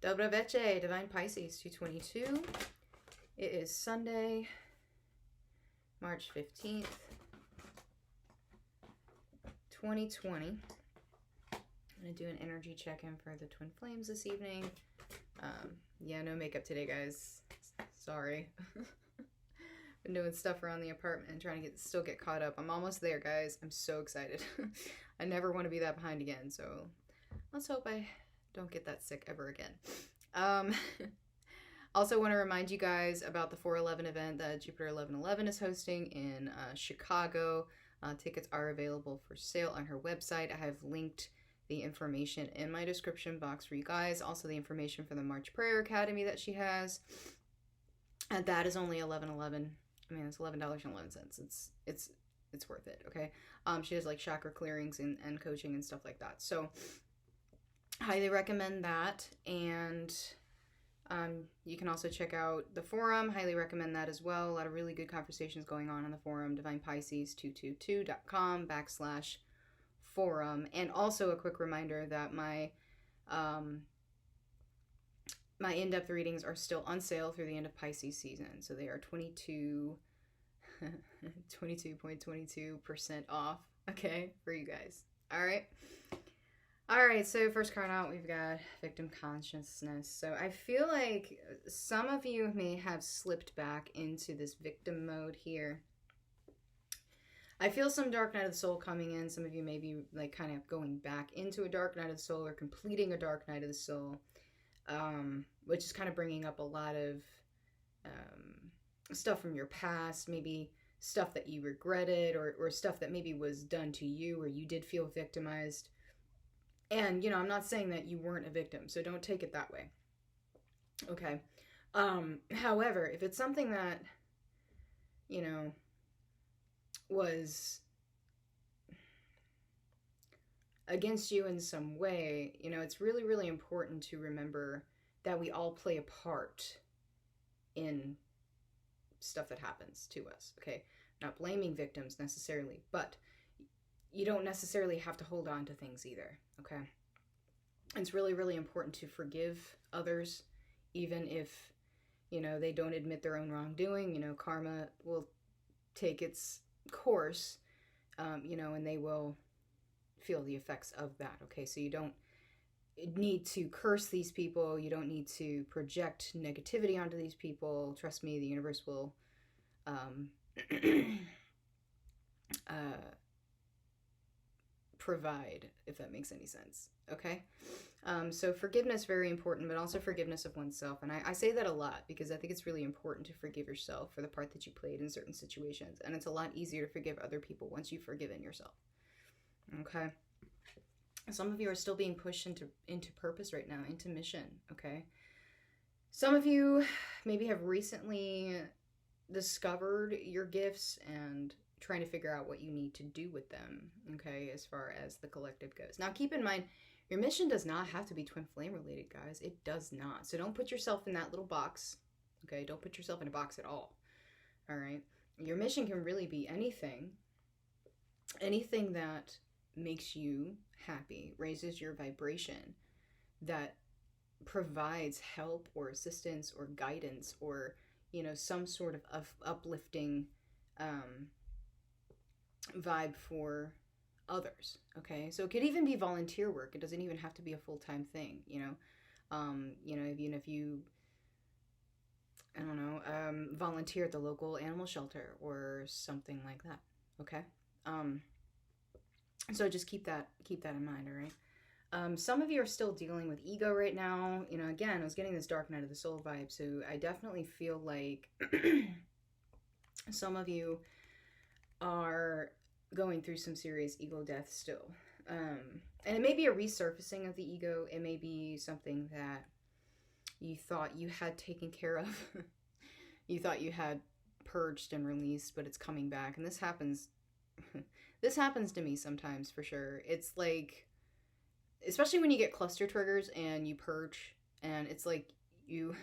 Dobra Veche, Divine Pisces 222. It is Sunday, March 15th, 2020. I'm going to do an energy check-in for the Twin Flames this evening. Yeah, no makeup today, guys. Sorry. Been doing stuff around the apartment and trying to still get caught up. I'm almost there, guys. I'm so excited. I never want to be that behind again, so let's hope I don't get that sick ever again. Also want to remind you guys about the 411 event that Jupiter 1111 is hosting in Chicago. Tickets are available for sale on her website. I have linked the information in my description box for you guys. Also the information for the March Prayer Academy that she has. And that is only $11.11. I mean, it's $11.11. It's worth it, okay? She does like chakra clearings and coaching and stuff like that. So highly recommend that. And you can also check out the forum. Highly recommend that as well. A lot of really good conversations going on the forum. DivinePisces222.com/forum. And also a quick reminder that my in-depth readings are still on sale through the end of Pisces season. So they are 22.22% off, okay, for you guys. All right, so first card out, we've got victim consciousness. So I feel like some of you may have slipped back into this victim mode here. I feel some dark night of the soul coming in. Some of you may be like kind of going back into a dark night of the soul or completing a dark night of the soul, which is kind of bringing up a lot of stuff from your past, maybe stuff that you regretted or stuff that maybe was done to you or you did feel victimized. And, you know, I'm not saying that you weren't a victim, so don't take it that way. Okay. However, if it's something that, you know, was against you in some way, you know, it's really, really important to remember that we all play a part in stuff that happens to us, okay? Not blaming victims necessarily, but you don't necessarily have to hold on to things either, okay? It's really, really important to forgive others, even if, you know, they don't admit their own wrongdoing. You know, karma will take its course, you know, and they will feel the effects of that, okay? So you don't need to curse these people. You don't need to project negativity onto these people. Trust me, the universe will provide, if that makes any sense, okay? So forgiveness, very important, but also forgiveness of oneself. And I say that a lot because I think it's really important to forgive yourself for the part that you played in certain situations. And it's a lot easier to forgive other people once you've forgiven yourself, okay? Some of you are still being pushed into purpose right now, into mission, okay? Some of you maybe have recently discovered your gifts and trying to figure out what you need to do with them, okay, as far as the collective goes. Now, keep in mind, your mission does not have to be twin flame related, guys. It does not. So don't put yourself in that little box, okay? Don't put yourself in a box at all right? Your mission can really be anything that makes you happy, raises your vibration, that provides help or assistance or guidance or, you know, some sort of uplifting vibe for others, okay? So it could even be volunteer work. It doesn't even have to be a full-time thing, you know? Even if you, I don't know, volunteer at the local animal shelter or something like that, okay? So just keep that in mind, all right? Some of you are still dealing with ego right now. You know, again, I was getting this dark night of the soul vibe, so I definitely feel like some of you are going through some serious ego death still. And it may be a resurfacing of the ego. It may be something that you thought you had taken care of. You thought you had purged and released, but it's coming back. And this happens to me sometimes, for sure. It's like, especially when you get cluster triggers and you purge, and it's like you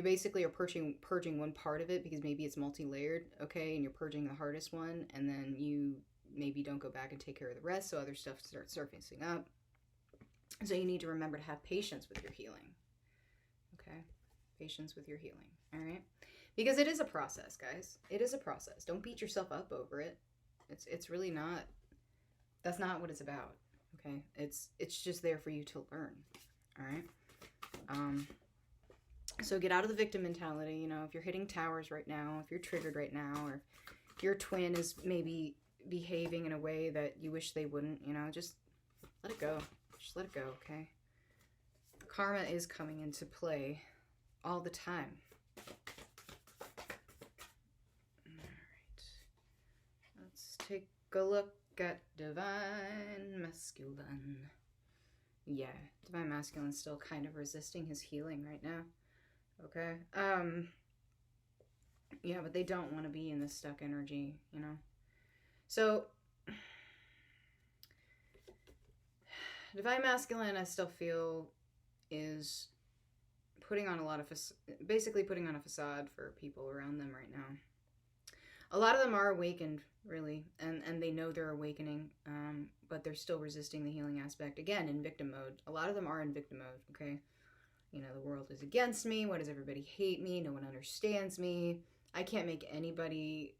basically are purging one part of it because maybe it's multi-layered, okay, and you're purging the hardest one, and then you maybe don't go back and take care of the rest, so other stuff starts surfacing up. So you need to remember to have patience with your healing, okay? Patience with your healing, all right? Because it is a process, guys. It is a process. Don't beat yourself up over it. It's really not, that's not what it's about, okay? It's just there for you to learn, all right? So get out of the victim mentality. You know, if you're hitting towers right now, if you're triggered right now, or if your twin is maybe behaving in a way that you wish they wouldn't, you know, just let it go. Just let it go, okay? Karma is coming into play all the time. Alright. Let's take a look at Divine Masculine. Yeah, Divine Masculine's still kind of resisting his healing right now. Okay? Yeah, but they don't want to be in this stuck energy, you know? So, Divine Masculine, I still feel, is putting on a lot of, basically putting on a facade for people around them right now. A lot of them are awakened, really, and they know they're awakening, but they're still resisting the healing aspect. Again, in victim mode. A lot of them are in victim mode, okay? You know, the world is against me. Why does everybody hate me? No one understands me. I can't make anybody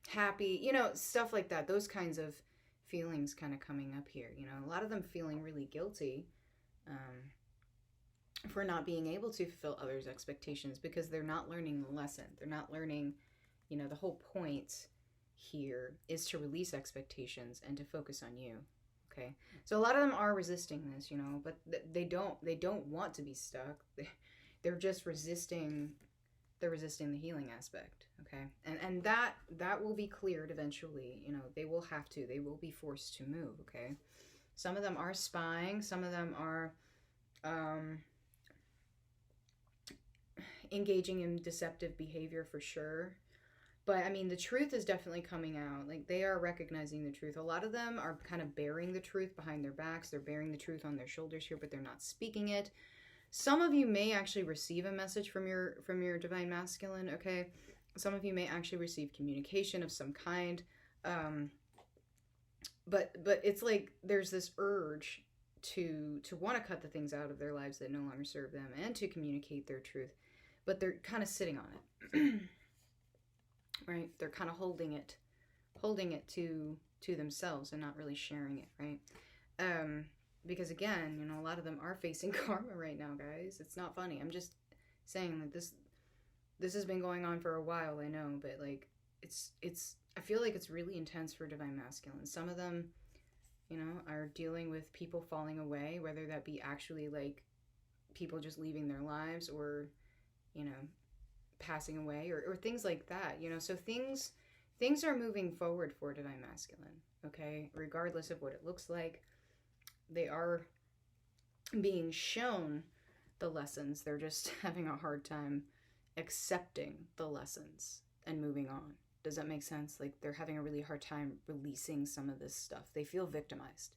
happy. You know, stuff like that. Those kinds of feelings kind of coming up here. You know, a lot of them feeling really guilty for not being able to fulfill others' expectations because they're not learning the lesson. They're not learning, you know, the whole point here is to release expectations and to focus on you. Okay, so a lot of them are resisting this, you know, but they don't want to be stuck. They're just resisting. They're resisting the healing aspect. Okay, and that will be cleared eventually. You know, they will have to. They will be forced to move. Okay, some of them are spying. Some of them are engaging in deceptive behavior for sure. But, I mean, the truth is definitely coming out. Like, they are recognizing the truth. A lot of them are kind of bearing the truth behind their backs. They're bearing the truth on their shoulders here, but they're not speaking it. Some of you may actually receive a message from your Divine Masculine, okay? Some of you may actually receive communication of some kind. But it's like there's this urge to want to cut the things out of their lives that no longer serve them and to communicate their truth. But they're kind of sitting on it. Right? They're kind of holding it to themselves and not really sharing it, right? Because again, you know, a lot of them are facing karma right now, guys. It's not funny. I'm just saying that this has been going on for a while, I know, but like it's I feel like it's really intense for Divine Masculine. Some of them, you know, are dealing with people falling away, whether that be actually like people just leaving their lives or, you know, passing away or things like that, you know. So things are moving forward for Divine Masculine, okay? Regardless of what it looks like, they are being shown the lessons. They're just having a hard time accepting the lessons and moving on. Does that make sense? Like, they're having a really hard time releasing some of this stuff. They feel victimized.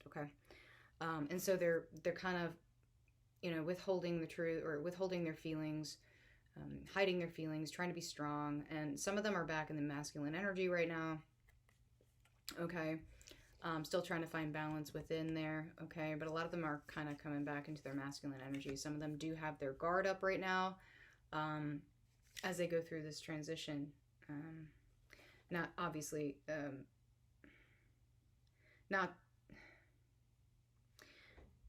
Okay? And so they're kind of, you know, withholding the truth or withholding their feelings, hiding their feelings, trying to be strong. And some of them are back in the masculine energy right now. Okay. Still trying to find balance within there. Okay. But a lot of them are kind of coming back into their masculine energy. Some of them do have their guard up right now as they go through this transition. Not obviously, not.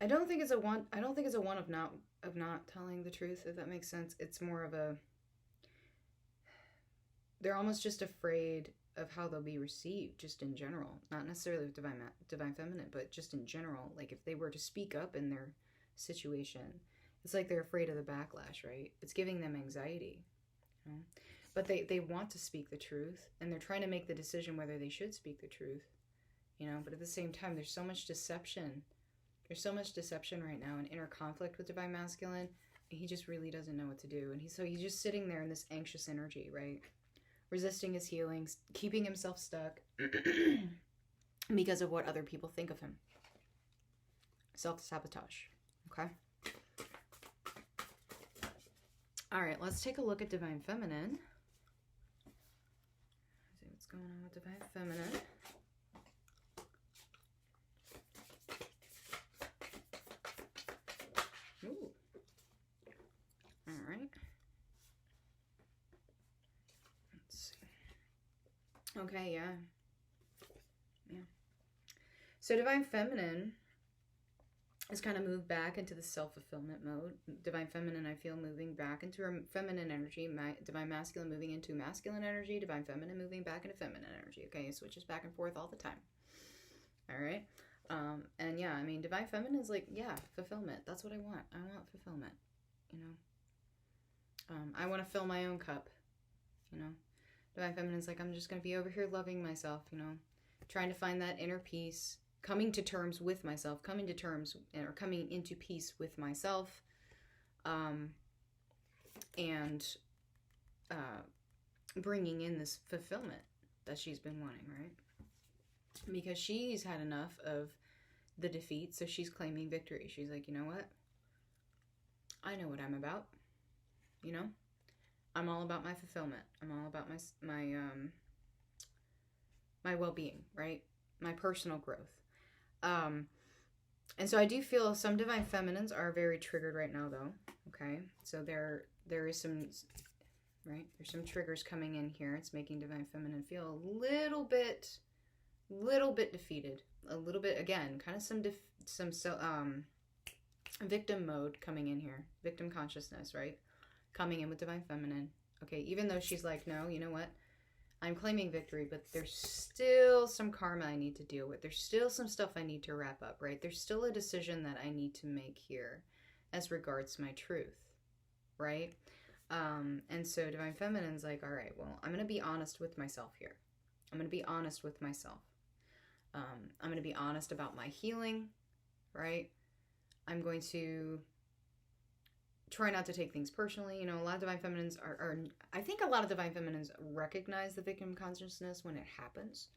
I don't think it's a one of not telling the truth, if that makes sense. It's more of a, they're almost just afraid of how they'll be received, just in general. Not necessarily with Divine Feminine, but just in general. Like, if they were to speak up in their situation, it's like they're afraid of the backlash, right? It's giving them anxiety. You know? But they want to speak the truth, and they're trying to make the decision whether they should speak the truth. You know, but at the same time, there's so much deception. There's so much deception right now and inner conflict with Divine Masculine. And he just really doesn't know what to do. And he's just sitting there in this anxious energy, right? Resisting his healings, keeping himself stuck because of what other people think of him. Self-sabotage, okay? All right, let's take a look at Divine Feminine. See what's going on with Divine Feminine. Okay, yeah. Yeah. So Divine Feminine is kind of moved back into the self-fulfillment mode. Divine Feminine, I feel, moving back into her feminine energy. Divine Masculine moving into masculine energy. Divine Feminine moving back into feminine energy. Okay, it switches back and forth all the time. All right. And yeah, I mean, Divine Feminine is like, yeah, fulfillment. That's what I want. I want fulfillment. You know, I want to fill my own cup. You know, Divine Feminine is like, I'm just going to be over here loving myself, you know, trying to find that inner peace, coming to terms with myself, coming to terms or coming into peace with myself, and bringing in this fulfillment that she's been wanting, right? Because she's had enough of the defeat, so she's claiming victory. She's like, you know what? I know what I'm about. You know? I'm all about my fulfillment. I'm all about my well-being, right? My personal growth. And so I do feel some Divine Feminines are very triggered right now, though. Okay? So there is some, right? There's some triggers coming in here. It's making Divine Feminine feel a little bit defeated, a little bit, again, kind of some victim mode coming in here, victim consciousness, right? Coming in with Divine Feminine. Okay, even though she's like, no, you know what? I'm claiming victory, but there's still some karma I need to deal with. There's still some stuff I need to wrap up, right? There's still a decision that I need to make here as regards my truth, right? And so Divine Feminine's like, all right, well, I'm going to be honest with myself here. I'm going to be honest with myself. I'm going to be honest about my healing, right? I'm going to try not to take things personally. You know, a lot of Divine Feminines I think a lot of Divine Feminines recognize the victim consciousness when it happens.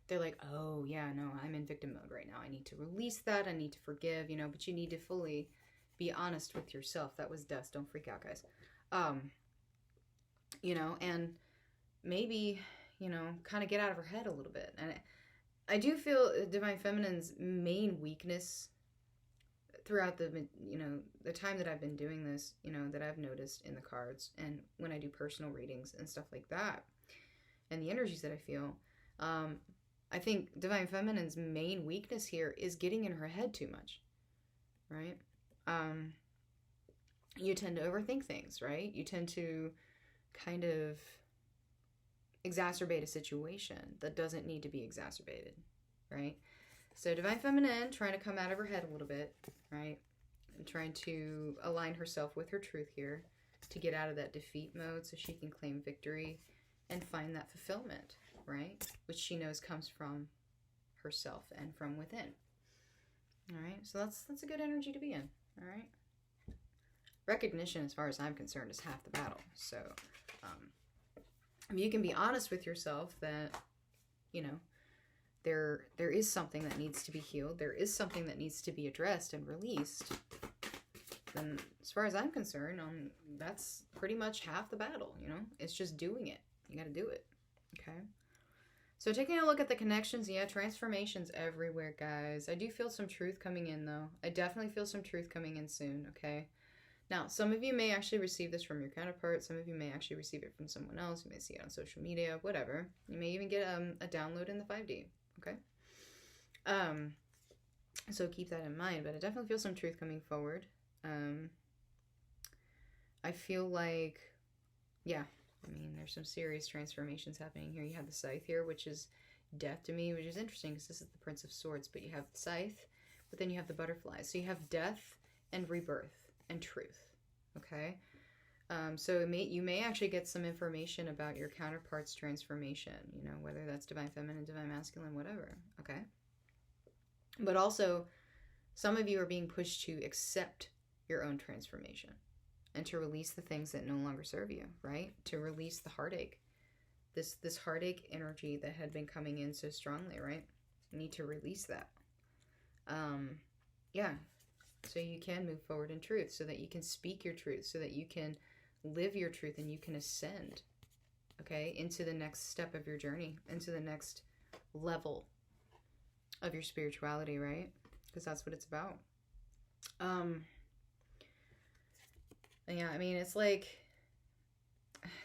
They're like, oh, yeah, no, I'm in victim mode right now. I need to release that. I need to forgive, you know, but you need to fully be honest with yourself. That was dust. Don't freak out, guys. You know, and maybe, you know, kind of get out of her head a little bit. And I do feel Divine Feminine's main weakness throughout the, you know, the time that I've been doing this, you know, that I've noticed in the cards and when I do personal readings and stuff like that, and the energies that I feel, I think Divine Feminine's main weakness here is getting in her head too much, right? You tend to overthink things, right? You tend to kind of exacerbate a situation that doesn't need to be exacerbated, right? So Divine Feminine trying to come out of her head a little bit, right? And trying to align herself with her truth here to get out of that defeat mode so she can claim victory and find that fulfillment, right? Which she knows comes from herself and from within. All right, so that's a good energy to be in, all right? Recognition, as far as I'm concerned, is half the battle. So you can be honest with yourself that, you know, there is something that needs to be healed. There is something that needs to be addressed and released. Then, as far as I'm concerned, that's pretty much half the battle, you know? It's just doing it. You got to do it, okay? So taking a look at the connections, yeah, transformations everywhere, guys. I do feel some truth coming in, though. I definitely feel some truth coming in soon, okay? Now, some of you may actually receive this from your counterpart. Some of you may actually receive it from someone else. You may see it on social media, whatever. You may even get a download in the 5D, okay? So keep that in mind. But I definitely feel some truth coming forward. I feel like, yeah, I mean, there's some serious transformations happening here. You have the Scythe here, which is death to me, which is interesting because this is the Prince of Swords. But you have the Scythe, but then you have the butterflies. So you have death and rebirth and truth, okay? So you may actually get some information about your counterpart's transformation, you know, whether that's Divine Feminine, Divine Masculine, whatever, okay? But also, some of you are being pushed to accept your own transformation and to release the things that no longer serve you, right? To release the heartache, this heartache energy that had been coming in so strongly, right? You need to release that. Yeah, so you can move forward in truth, so that you can speak your truth, so that you can live your truth and you can ascend, okay, into the next step of your journey, into the next level of your spirituality, right? Because that's what it's about. Yeah, I mean, it's like,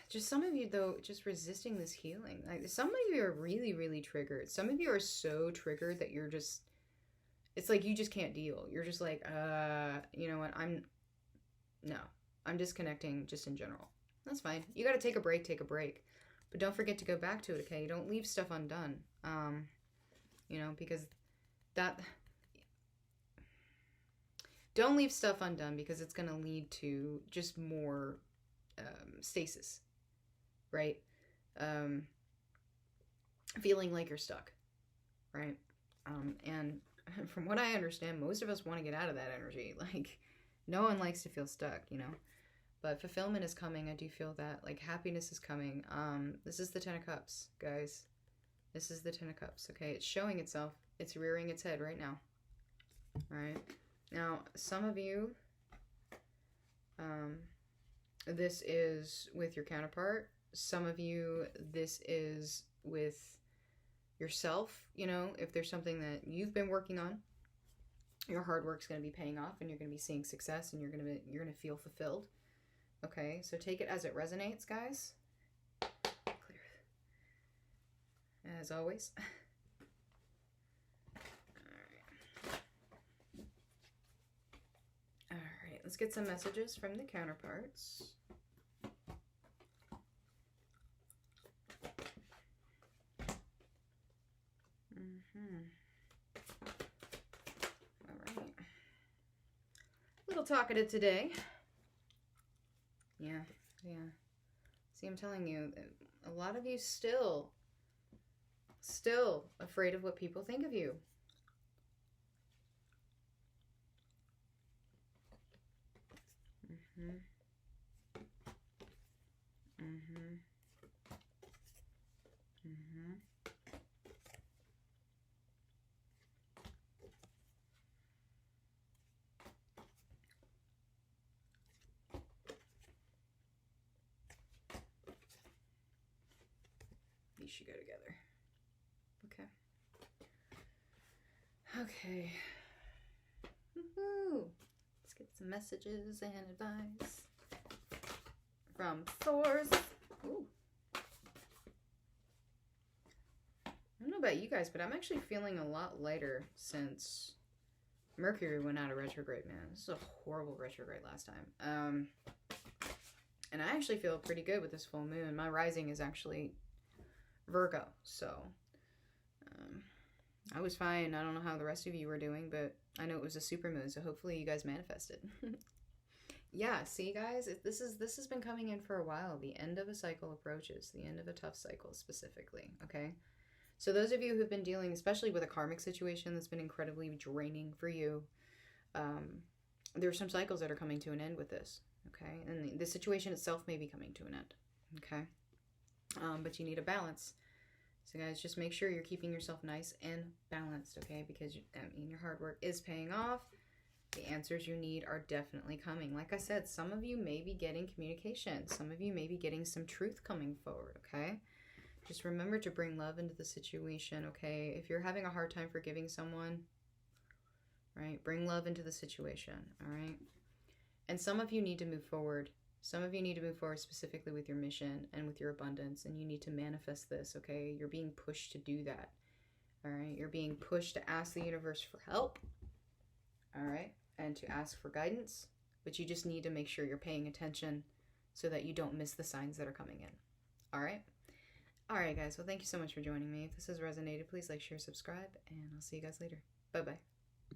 just some of you, though, just resisting this healing. Like, some of you are really, really triggered. Some of you are so triggered that you're just, it's like you just can't deal. You're just like, you know what, I'm disconnecting just in general. That's fine. You got to take a break. But don't forget to go back to it, okay? Don't leave stuff undone. You know, because don't leave stuff undone, because it's going to lead to just more stasis, right? Feeling like you're stuck, right? And from what I understand, most of us want to get out of that energy. Like, no one likes to feel stuck, you know? But fulfillment is coming. I do feel that. Like, happiness is coming. This is the Ten of Cups, guys. This is the Ten of Cups, okay? It's showing itself. It's rearing its head right now. All right? Now, some of you, this is with your counterpart. Some of you, this is with yourself, you know, if there's something that you've been working on. Your hard work's going to be paying off, and you're going to be seeing success, and you're going to feel fulfilled. Okay, so take it as it resonates, guys. Clear. As always. Alright, let's get some messages from the counterparts. Alright. A little talkative today. Yeah. See, I'm telling you, a lot of you still afraid of what people think of you. These should go together. Okay. Woohoo! Let's get some messages and advice from Source. Ooh. I don't know about you guys, but I'm actually feeling a lot lighter since Mercury went out of retrograde, man. This is a horrible retrograde last time. And I actually feel pretty good with this full moon. My rising is actually Virgo, so I was fine. I don't know how the rest of you were doing, but I know it was a supermoon, so hopefully you guys manifested. Yeah, see, guys, this has been coming in for a while. The end of a cycle approaches, the end of a tough cycle specifically, okay? So those of you who've been dealing, especially with a karmic situation that's been incredibly draining for you, there are some cycles that are coming to an end with this, okay? And the situation itself may be coming to an end, okay? But you need a balance. So guys, just make sure you're keeping yourself nice and balanced, okay? Because, your hard work is paying off. The answers you need are definitely coming. Like I said, some of you may be getting communication. Some of you may be getting some truth coming forward, okay? Just remember to bring love into the situation, okay? If you're having a hard time forgiving someone, right, bring love into the situation, all right? And some of you need to move forward. Some of you need to move forward specifically with your mission and with your abundance, and you need to manifest this, okay? You're being pushed to do that, all right? You're being pushed to ask the universe for help, all right? And to ask for guidance, but you just need to make sure you're paying attention so that you don't miss the signs that are coming in, all right? All right, guys. Well, thank you so much for joining me. If this has resonated, please like, share, subscribe, and I'll see you guys later. Bye-bye.